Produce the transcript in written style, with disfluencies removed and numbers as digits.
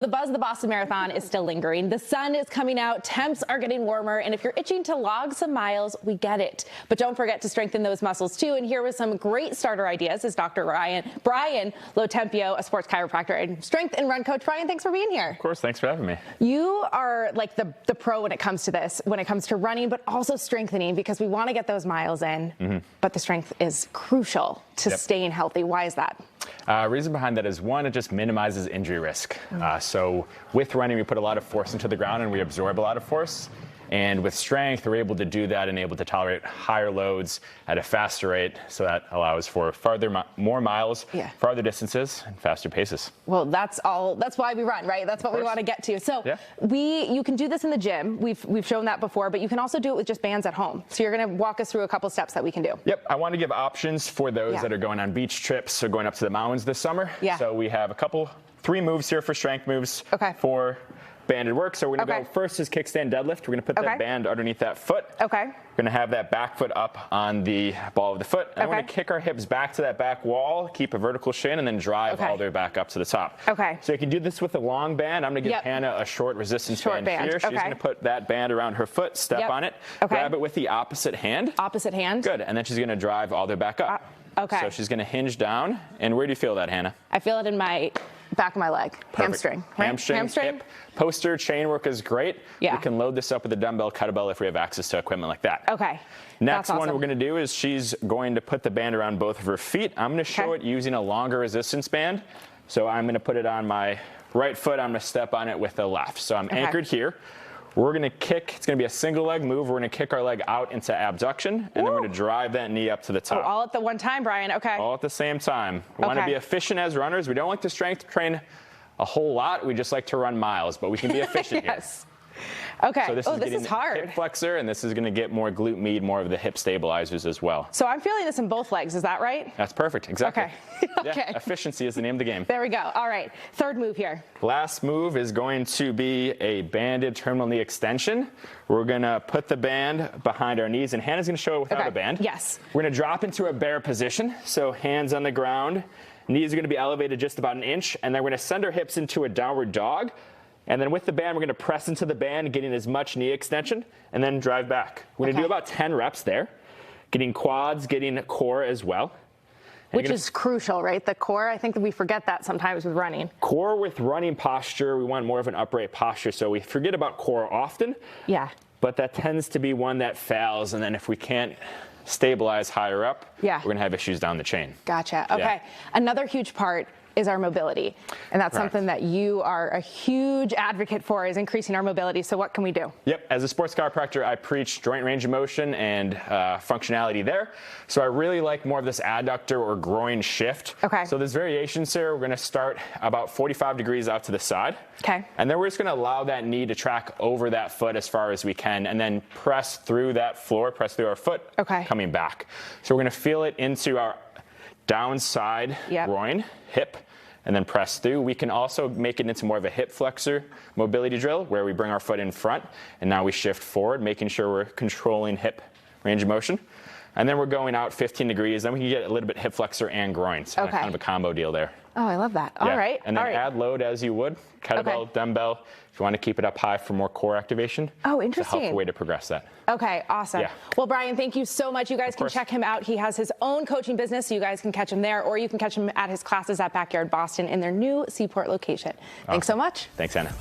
The buzz of the Boston Marathon is still lingering. The sun is coming out, temps are getting warmer, and if you're itching to log some miles, we get it. But don't forget to strengthen those muscles too. And here with some great starter ideas is Dr. Brian Lotempio, a sports chiropractor and strength and run coach. Brian, thanks for being here. Of course, thanks for having me. You are like the pro when it comes to this, when it comes to running, but also strengthening, because we want to get those miles in. But the strength is crucial to staying healthy. Why is that? Reason behind that is, one, it just minimizes injury risk. So with running, we put a lot of force into the ground and we absorb a lot of force. And with strength, we're able to do that and able to tolerate higher loads at a faster rate. So that allows for more miles, farther distances, and faster paces. Well, that's why we run, right? That's what we want to get to. So you can do this in the gym. We've shown that before, but you can also do it with just bands at home. So you're going to walk us through a couple steps that we can do. Yep. I want to give options for those that are going on beach trips or going up to the mountains this summer. So we have three moves here for strength moves for banded work. So we're going to go first is kickstand deadlift. We're going to put that band underneath that foot. We're going to have that back foot up on the ball of the foot. And we're going to kick our hips back to that back wall, keep a vertical shin, and then drive all the way back up to the top. So you can do this with a long band. I'm going to give Hannah a short resistance band here. She's going to put that band around her foot, step on it, grab it with the opposite hand. Opposite hand. Good. And then she's going to drive all the way back up. So she's going to hinge down. And where do you feel that, Hannah? I feel it in my back of my leg. Hamstring. Hamstring, hip, poster, chain work is great. We can load this up with a dumbbell, kettlebell if we have access to equipment like that. Next one we're going to do is she's going to put the band around both of her feet. I'm going to show it using a longer resistance band. So I'm going to put it on my right foot. I'm going to step on it with the left. So I'm anchored here. We're going to kick. It's going to be a single leg move. We're going to kick our leg out into abduction, and then we're going to drive that knee up to the top. All at the one time, Brian. All at the same time. We want to be efficient as runners. We don't like to strength train a whole lot. We just like to run miles, but we can be efficient here. So this is hard. Hip flexor, and this is going to get more glute med, more of the hip stabilizers as well. So I'm feeling this in both legs. Is that right? That's perfect. Exactly. Efficiency is the name of the game. There we go. All right. Third move here. Last move is going to be a banded terminal knee extension. We're going to put the band behind our knees, and Hannah's going to show it without a band. We're going to drop into a bear position. So hands on the ground. Knees are going to be elevated just about an inch, and then we're going to send our hips into a downward dog. And then with the band, we're going to press into the band, getting as much knee extension, and then drive back. We're going to do about 10 reps there, getting quads, getting core as well. Which is crucial, right? The core, I think that we forget that sometimes with running. Core with running posture, we want more of an upright posture, so we forget about core often. But that tends to be one that fails, and then if we can't stabilize higher up, we're going to have issues down the chain. Gotcha. Another huge part is our mobility. And that's something that you are a huge advocate for, is increasing our mobility. So what can we do? As a sports chiropractor, I preach joint range of motion and functionality there. So I really like more of this adductor or groin shift. So there's variations here. We're going to start about 45 degrees out to the side. And then we're just going to allow that knee to track over that foot as far as we can, and then press through that floor, press through our foot, coming back. So we're going to feel it into our downside groin, hip, and then press through. We can also make it into more of a hip flexor mobility drill, where we bring our foot in front, and now we shift forward, making sure we're controlling hip range of motion. And then we're going out 15 degrees. Then we can get a little bit hip flexor and groin. So kind of a combo deal there. Oh, I love that. All right. And then add load as you would. Kettlebell, dumbbell. If you want to keep it up high for more core activation. Oh, interesting. It's a helpful way to progress that. Okay, awesome. Well, Brian, thank you so much. You guys can check him out. He has his own coaching business, so you guys can catch him there, or you can catch him at his classes at Backyard Boston in their new Seaport location. Thanks so much. Thanks, Anna.